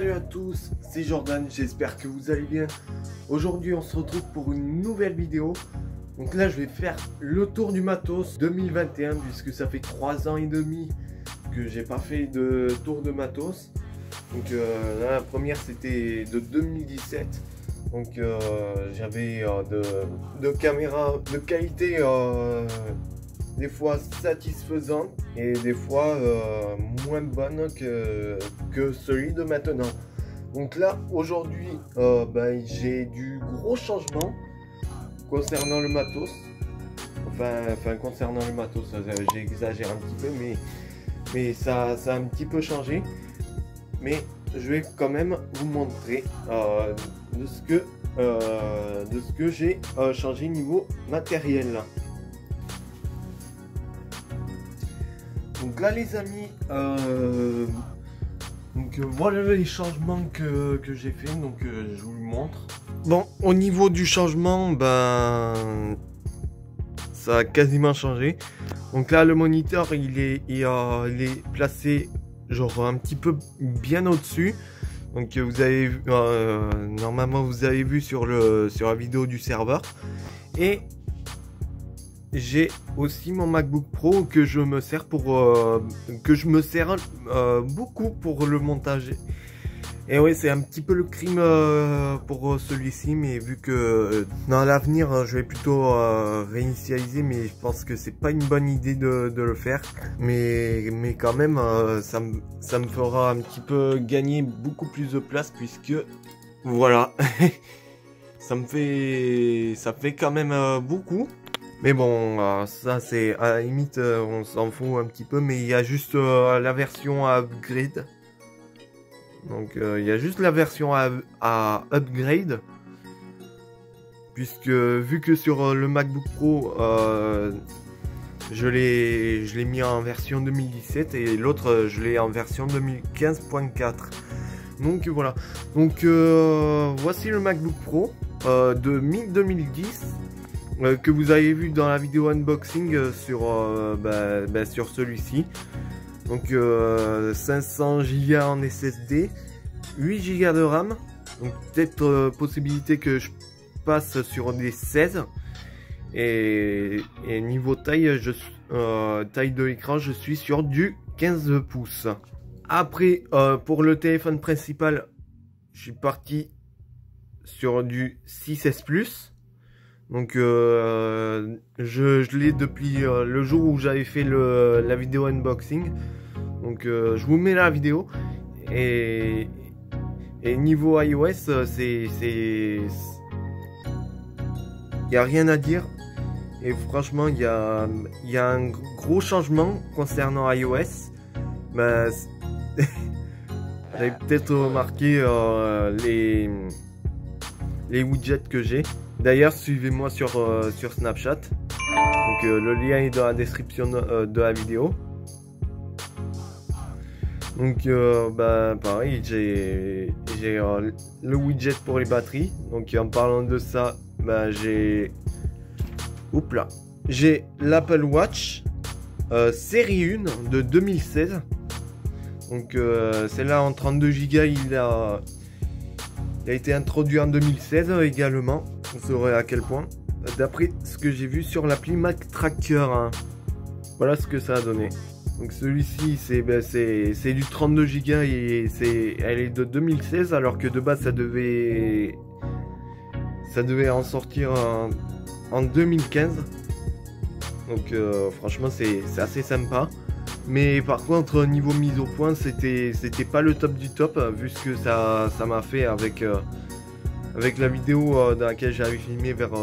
Salut à tous, c'est Jordan, j'espère que vous allez bien. Aujourd'hui on se retrouve pour une nouvelle vidéo. Donc là je vais faire le tour du matos 2021 puisque ça fait 3 ans et demi que j'ai pas fait de tour de matos. Donc là, la première c'était de 2017. Donc j'avais de caméras de qualité des fois satisfaisante et des fois moins bonne que celui de maintenant. Donc là aujourd'hui j'ai du gros changement concernant le matos. Enfin concernant le matos, j'exagère un petit peu, mais ça a un petit peu changé. Mais je vais quand même vous montrer de ce que j'ai changé niveau matériel. Donc là les amis, voilà les changements que j'ai fait, donc je vous le montre. Bon, au niveau du changement, ça a quasiment changé. Donc là le moniteur il est placé genre un petit peu bien au-dessus. Donc vous avez vu, normalement vous avez vu sur la vidéo du serveur. Et j'ai aussi mon MacBook Pro que je me sers beaucoup pour le montage. Et oui, c'est un petit peu le crime pour celui-ci, mais vu que dans l'avenir je vais plutôt réinitialiser, mais je pense que c'est pas une bonne idée de le faire. Mais quand même ça me fera un petit peu gagner beaucoup plus de place, puisque voilà. ça fait quand même beaucoup. Mais bon, ça c'est à la limite, on s'en fout un petit peu, mais il y a juste la version à upgrade. Donc il y a juste la version à upgrade. Puisque vu que sur le MacBook Pro, je l'ai mis en version 2017 et l'autre je l'ai en version 2015.4. Donc voilà. Donc voici le MacBook Pro de mi-2010. Que vous avez vu dans la vidéo unboxing sur celui-ci. Donc 500 Go en SSD, 8 Go de RAM. Donc peut-être possibilité que je passe sur des 16. Et niveau taille, taille de l'écran, je suis sur du 15 pouces. Après, pour le téléphone principal, je suis parti sur du 6S Plus. Donc je l'ai depuis le jour où j'avais fait la vidéo unboxing. Donc je vous mets la vidéo. Et niveau iOS, il n'y a rien à dire. Et franchement, il y a un gros changement concernant iOS. Vous avez peut-être remarqué les widgets que j'ai. D'ailleurs, suivez-moi sur Snapchat. Donc le lien est dans la description de la vidéo. Donc pareil, j'ai le widget pour les batteries. Donc en parlant de ça, j'ai l'Apple Watch série 1 de 2016. Donc celle-là en 32 Go, il a été introduit en 2016 également. Vous saurez à quel point, d'après ce que j'ai vu sur l'appli Mac Tracker, hein. Voilà ce que ça a donné. Donc celui-ci c'est du 32 Go et elle est de 2016, alors que de base ça devait en sortir en 2015. Donc franchement c'est assez sympa. Mais par contre niveau mise au point, c'était pas le top du top, vu ce que ça m'a fait avec la vidéo dans laquelle j'avais filmé vers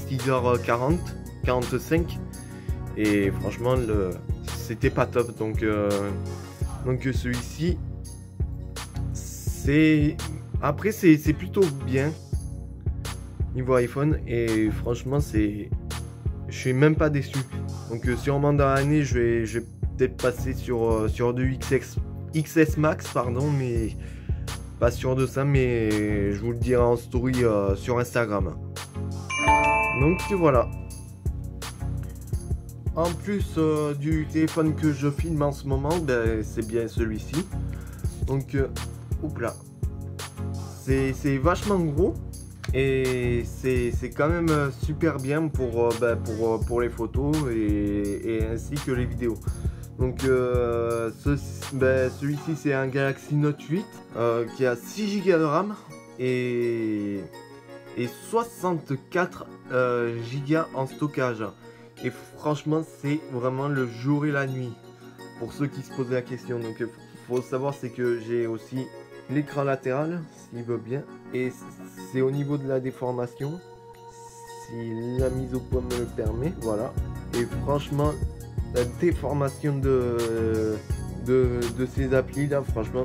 6h40, 45. Et franchement c'était pas top. Donc celui-ci c'est plutôt bien niveau iPhone. Et franchement je suis même pas déçu. Donc si on demande dans l'année, je vais peut-être passer sur du XS Max, pardon, mais pas sûr de ça, mais je vous le dirai en story sur Instagram. Donc voilà. En plus du téléphone que je filme en ce moment, c'est bien celui-ci. Donc, hop là. c'est vachement gros et c'est quand même super bien pour les photos et ainsi que les vidéos. Donc celui-ci c'est un Galaxy Note 8 qui a 6 Go de RAM et 64 Go en stockage. Et franchement c'est vraiment le jour et la nuit pour ceux qui se posent la question. Donc faut savoir c'est que j'ai aussi l'écran latéral s'il veut bien, et c'est au niveau de la déformation si la mise au point me le permet, voilà. Et franchement la déformation de ces applis là, franchement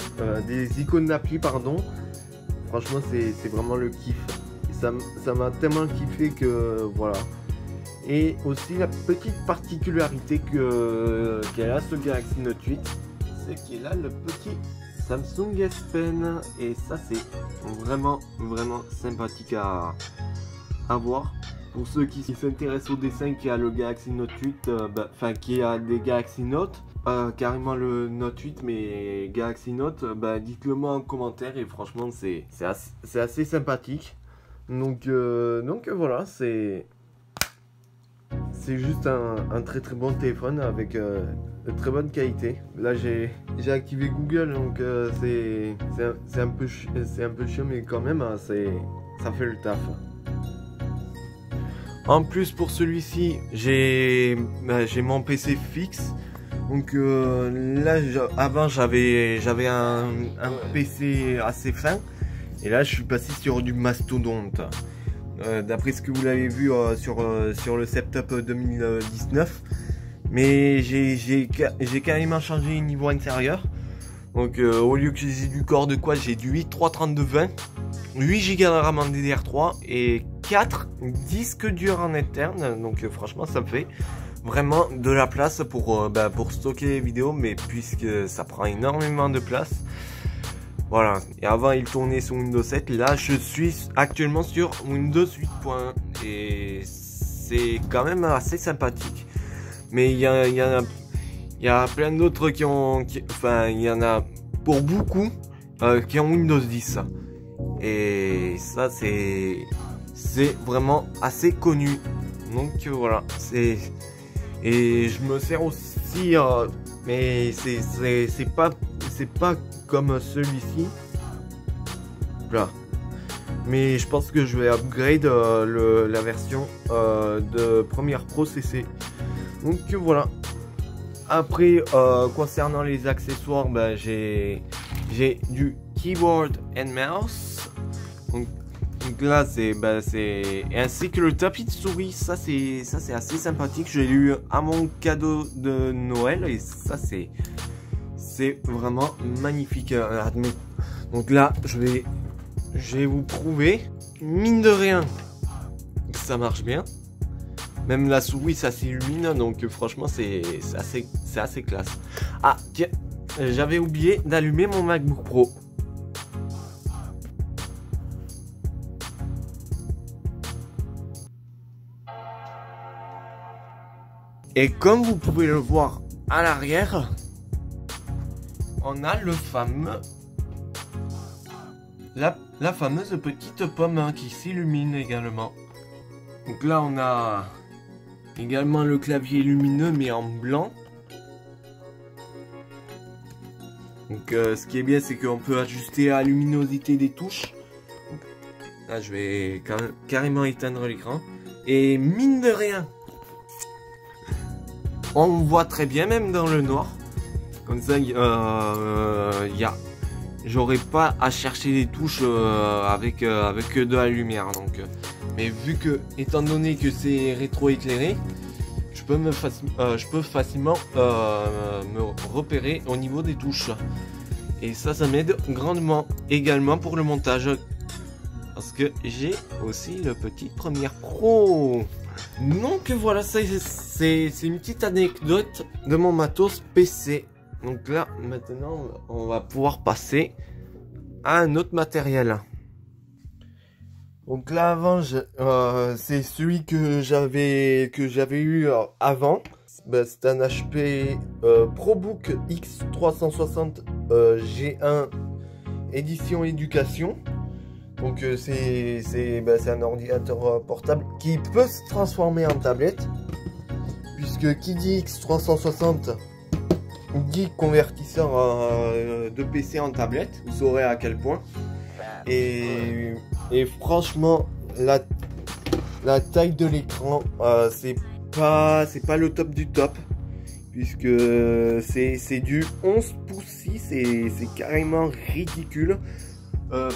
des icônes d'appli pardon, franchement c'est vraiment le kiff. Et ça m'a tellement kiffé que voilà. Et aussi la petite particularité qu'elle a ce Galaxy Note 8, c'est qu'il a le petit Samsung S Pen, et ça c'est vraiment sympathique à voir. Pour ceux qui s'intéressent au dessin, qui a le Galaxy Note 8, qui a des Galaxy Note, carrément le Note 8 mais Galaxy Note, dites-le moi en commentaire, et franchement c'est assez sympathique. Donc voilà, c'est juste un très bon téléphone avec de très bonne qualité. Là j'ai activé Google, donc c'est un peu chiant, mais quand même ça fait le taf. En plus pour celui-ci j'ai mon PC fixe. Donc là avant j'avais un PC assez fin, et là je suis passé sur du mastodonte. D'après ce que vous l'avez vu sur le setup 2019, mais j'ai carrément changé niveau intérieur. Donc au lieu que j'ai du Core de quoi, j'ai du 8-3-32-20, 8 Go de RAM en DDR3 et 4 disques durs en interne. Donc franchement ça me fait vraiment de la place pour stocker les vidéos, mais puisque ça prend énormément de place. Voilà, et avant il tournait sur Windows 7, là je suis actuellement sur Windows 8.1 et c'est quand même assez sympathique. Mais il y a plein d'autres il y en a pour beaucoup qui ont Windows 10. Et ça c'est vraiment assez connu. Donc voilà, et je me sers aussi, mais c'est pas comme celui-ci là, mais je pense que je vais upgrade la version de Premiere Pro CC. Donc voilà. Après concernant les accessoires, j'ai du keyboard and mouse, donc là c'est ainsi que le tapis de souris. Ça c'est assez sympathique, j'ai eu à mon cadeau de Noël, et ça c'est vraiment magnifique. Donc là je vais vous prouver, mine de rien, que ça marche bien. Même la souris ça s'illumine, donc franchement c'est assez classe. Ah tiens, j'avais oublié d'allumer mon MacBook Pro. Et comme vous pouvez le voir à l'arrière, on a le fameux la fameuse petite pomme qui s'illumine également. Donc là on a également le clavier lumineux mais en blanc. Donc ce qui est bien c'est qu'on peut ajuster la luminosité des touches. Donc, là je vais carrément éteindre l'écran. Et mine de rien, on voit très bien même dans le noir. Comme ça j'aurais pas à chercher les touches avec de la lumière. Donc, mais vu que, étant donné que c'est rétro-éclairé, je peux facilement me repérer au niveau des touches. Et ça m'aide grandement également pour le montage, parce que j'ai aussi le petit Premiere Pro. Donc voilà, c'est une petite anecdote de mon matos PC. Donc là maintenant on va pouvoir passer à un autre matériel. Donc là avant c'est celui que j'avais eu avant. C'est un HP ProBook X360 G1 édition éducation. Donc c'est un ordinateur portable qui peut se transformer en tablette, puisque qui dit X360 dit convertisseur de PC en tablette, vous saurez à quel point. Et franchement, la taille de l'écran, c'est pas le top du top, puisque c'est du 11 pouces 6 et c'est carrément ridicule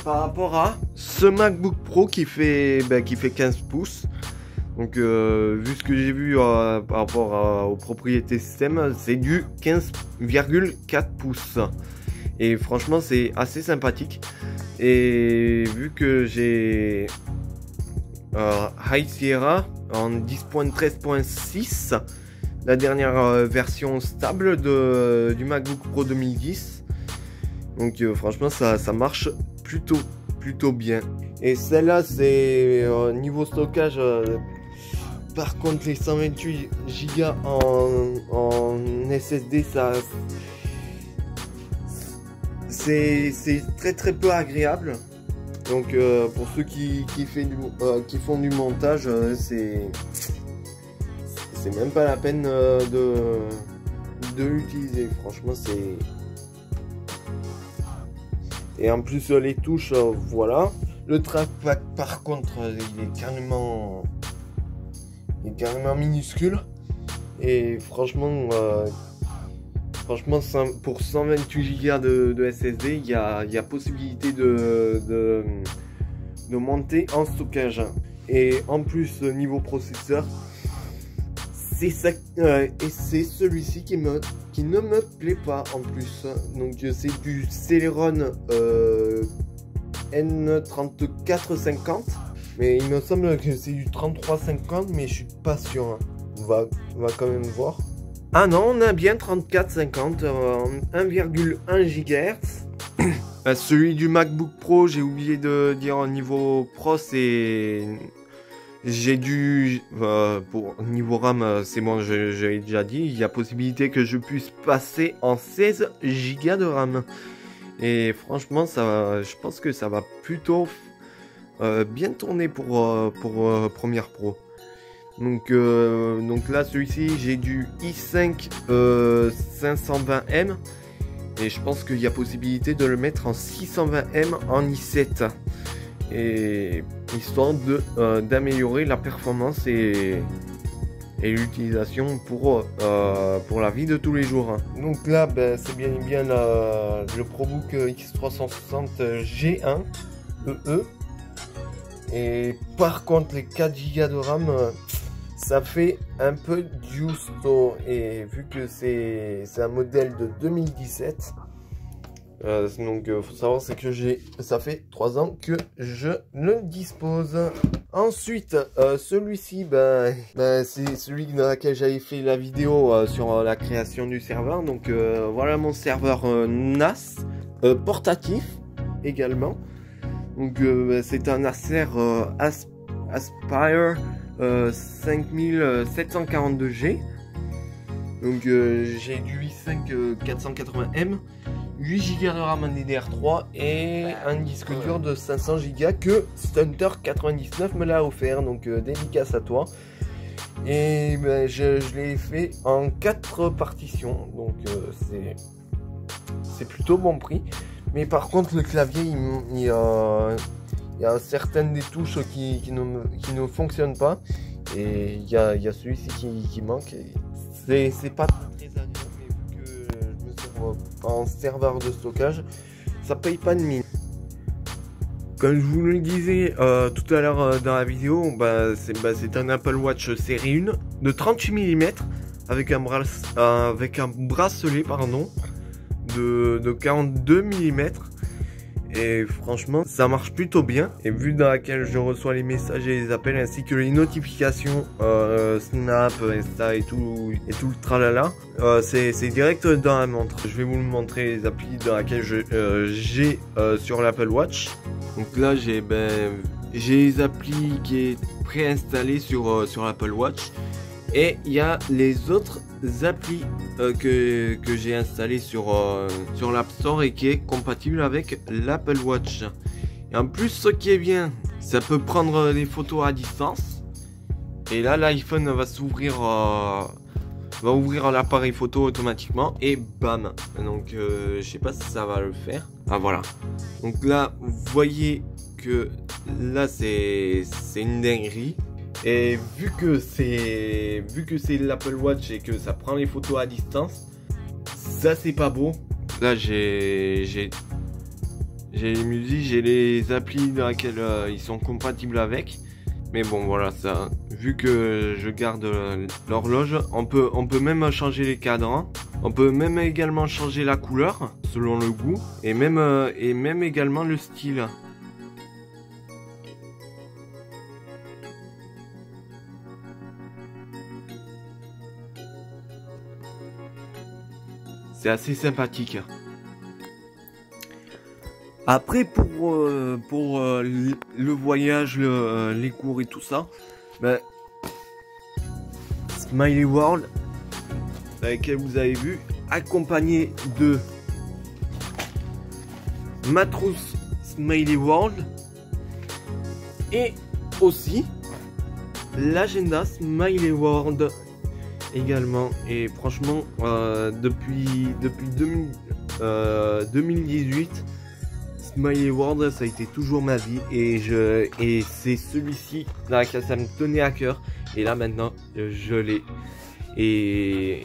par rapport à ce MacBook Pro qui fait 15 pouces. Donc vu ce que j'ai vu par rapport aux propriétés système, c'est du 15,4 pouces. Et franchement c'est assez sympathique. Et vu que j'ai High Sierra en 10.13.6, la dernière version stable du MacBook Pro 2010, donc franchement ça marche plutôt bien. Et celle-là c'est niveau stockage, par contre les 128 Go en SSD, ça c'est très peu agréable. Donc pour ceux qui font du montage, c'est même pas la peine de l'utiliser. Franchement c'est... Et en plus les touches, voilà. Le trackpad par contre il est carrément minuscule. Et franchement pour 128 Go de SSD, il y a possibilité de monter en stockage. Et en plus niveau processeur, c'est celui-ci qui ne me plaît pas en plus. Donc c'est du Celeron N3450, mais il me semble que c'est du 3350, mais je suis pas sûr, hein. On va quand même voir. Ah non, on a bien 3450, 1,1 GHz. Celui du MacBook Pro, j'ai oublié de dire au niveau Pro, c'est... J'ai dû... pour niveau RAM, c'est bon, j'avais déjà dit, il y a possibilité que je puisse passer en 16 Go de RAM. Et franchement, je pense que ça va plutôt bien tourner pour Premiere Pro. Donc là, celui-ci, j'ai du i5 520M. Et je pense qu'il y a possibilité de le mettre en 620M en i7. Et histoire d'améliorer la performance et l'utilisation pour la vie de tous les jours. Donc là, c'est bien et bien le ProBook X360 G1 EE. Et par contre, les 4 Go de RAM, ça fait un peu giusto. Et vu que c'est un modèle de 2017, donc faut savoir, c'est que ça fait 3 ans que je le dispose. Ensuite, celui-ci, c'est celui dans lequel j'avais fait la vidéo sur la création du serveur. Donc voilà mon serveur NAS portatif également. Donc c'est un Acer Aspire 5742G. Donc j'ai du i5 480M, 8 Go de RAM en DDR3 et un disque dur de 500 Go que Stunter99 me l'a offert. Donc dédicace à toi. Et je l'ai fait en 4 partitions. Donc c'est plutôt bon prix. Mais par contre le clavier, il y a certaines des touches qui ne fonctionnent pas. Et il y a celui-ci qui manque. C'est pas très agréable, mais vu que je me sers en serveur de stockage, ça paye pas de mine. Comme je vous le disais tout à l'heure dans la vidéo, c'est un Apple Watch série 1 de 38 mm avec un bracelet de 42 mm. Et franchement, ça marche plutôt bien. Et vu dans laquelle je reçois les messages et les appels ainsi que les notifications Snap, Insta et tout le tralala, c'est direct dans la montre. Je vais vous montrer les applis dans laquelle j'ai sur l'Apple Watch. Donc là, j'ai les applis qui est préinstallé sur l'Apple Watch. Et il y a les autres applis que j'ai installées sur l'App Store et qui est compatible avec l'Apple Watch. Et en plus, ce qui est bien, ça peut prendre des photos à distance. Et là, l'iPhone va s'ouvrir, va ouvrir l'appareil photo automatiquement et bam. Donc, je sais pas si ça va le faire. Ah voilà. Donc là, vous voyez que là, c'est une dinguerie. Et vu que c'est l'Apple Watch et que ça prend les photos à distance, ça c'est pas beau. Là, j'ai les musiques, j'ai les applis dans lesquelles ils sont compatibles avec. Mais bon, voilà, ça, vu que je garde l'horloge, on peut même changer les cadrans. On peut même également changer la couleur selon le goût et même également le style. C'est assez sympathique. Après, pour le voyage, les cours et tout ça, ben, Smiley World, que vous avez vu, accompagné de ma trousse Smiley World et aussi l'agenda Smiley World également. Et franchement, depuis 2018, Smiley World, ça a été toujours ma vie et c'est celui-ci là que ça me tenait à cœur et là maintenant je l'ai et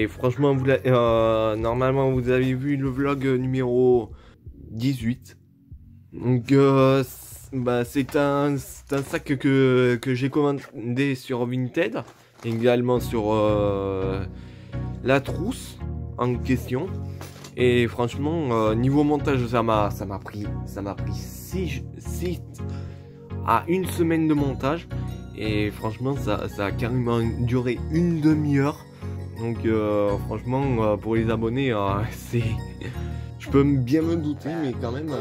franchement normalement vous avez vu le vlog numéro 18, donc bah, c'est un sac que j'ai commandé sur Vinted, également sur la trousse en question. Et franchement, niveau montage, ça m'a pris 6 à 1 semaine de montage. Et franchement, ça a carrément duré une demi-heure. Donc franchement, pour les abonnés, c'est... Je peux bien me douter, mais quand même,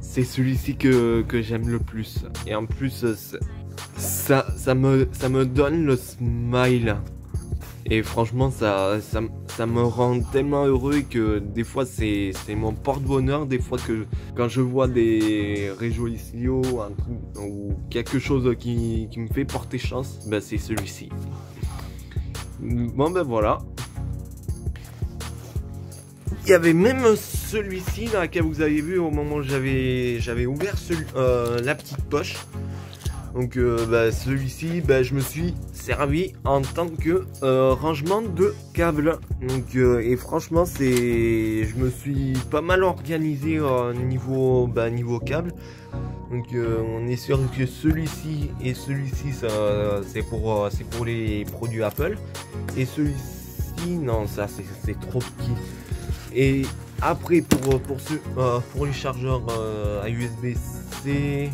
c'est celui-ci que j'aime le plus. Et en plus, ça me donne le smile. Et franchement, ça me rend tellement heureux que des fois, c'est mon porte-bonheur. Des fois, quand je vois des réjouissions, un truc ou quelque chose qui me fait porter chance, ben, c'est celui-ci. Bon, ben voilà. Il y avait même celui-ci là que vous avez vu au moment où j'avais ouvert la petite poche. Donc bah, celui-ci, bah, je me suis servi en tant que rangement de câbles. Donc et franchement, je me suis pas mal organisé niveau câble. Donc on est sûr que celui-ci et celui-ci, c'est pour les produits Apple. Et celui-ci, non, ça c'est trop petit. Et après pour les chargeurs à USB-C.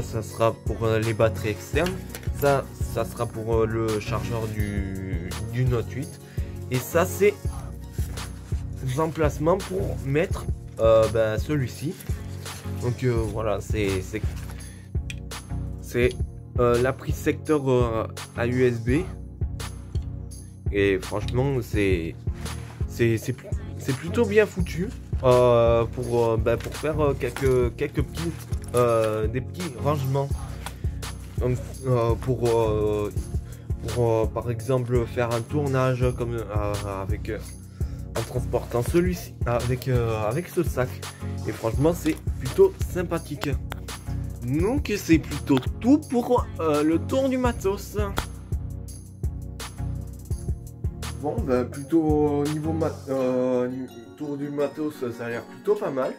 Ça sera pour les batteries externes, ça sera pour le chargeur du Note 8 et ça c'est l'emplacement pour mettre ben, celui-ci. Donc voilà, c'est la prise secteur à USB et franchement c'est plutôt bien foutu pour faire quelques petits des petits rangements pour par exemple faire un tournage comme en transportant celui-ci avec ce sac. Et franchement c'est plutôt sympathique. Donc c'est plutôt tout pour le tour du matos. Bon ben plutôt niveau tour du matos, ça a l'air plutôt pas mal.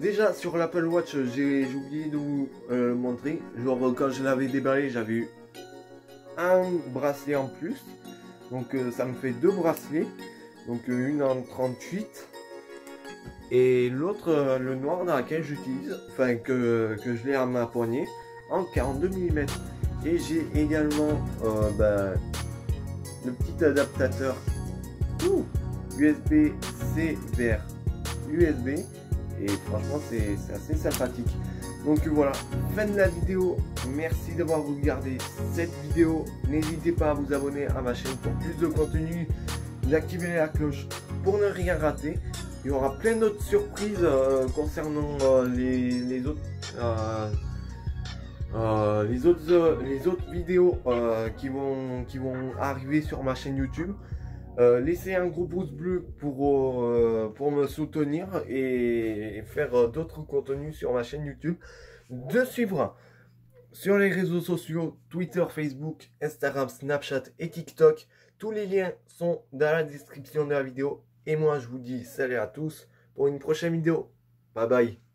Déjà sur l'Apple Watch, j'ai oublié de vous le montrer. Genre quand je l'avais déballé, j'avais eu un bracelet en plus. Donc ça me fait 2 bracelets. Donc une en 38 et l'autre le noir dans laquelle j'utilise, enfin que je l'ai à ma poignée en 42 mm. Et j'ai également le petit adaptateur USB-C vers USB. Et franchement c'est assez sympathique. Donc voilà, fin de la vidéo. Merci d'avoir regardé cette vidéo. N'hésitez pas à vous abonner à ma chaîne pour plus de contenu, d'activer la cloche pour ne rien rater. Il y aura plein d'autres surprises concernant les autres vidéos qui vont arriver sur ma chaîne YouTube. Laissez un gros pouce bleu pour me soutenir et faire d'autres contenus sur ma chaîne YouTube. De suivre sur les réseaux sociaux, Twitter, Facebook, Instagram, Snapchat et TikTok. Tous les liens sont dans la description de la vidéo. Et moi, je vous dis salut à tous pour une prochaine vidéo. Bye bye.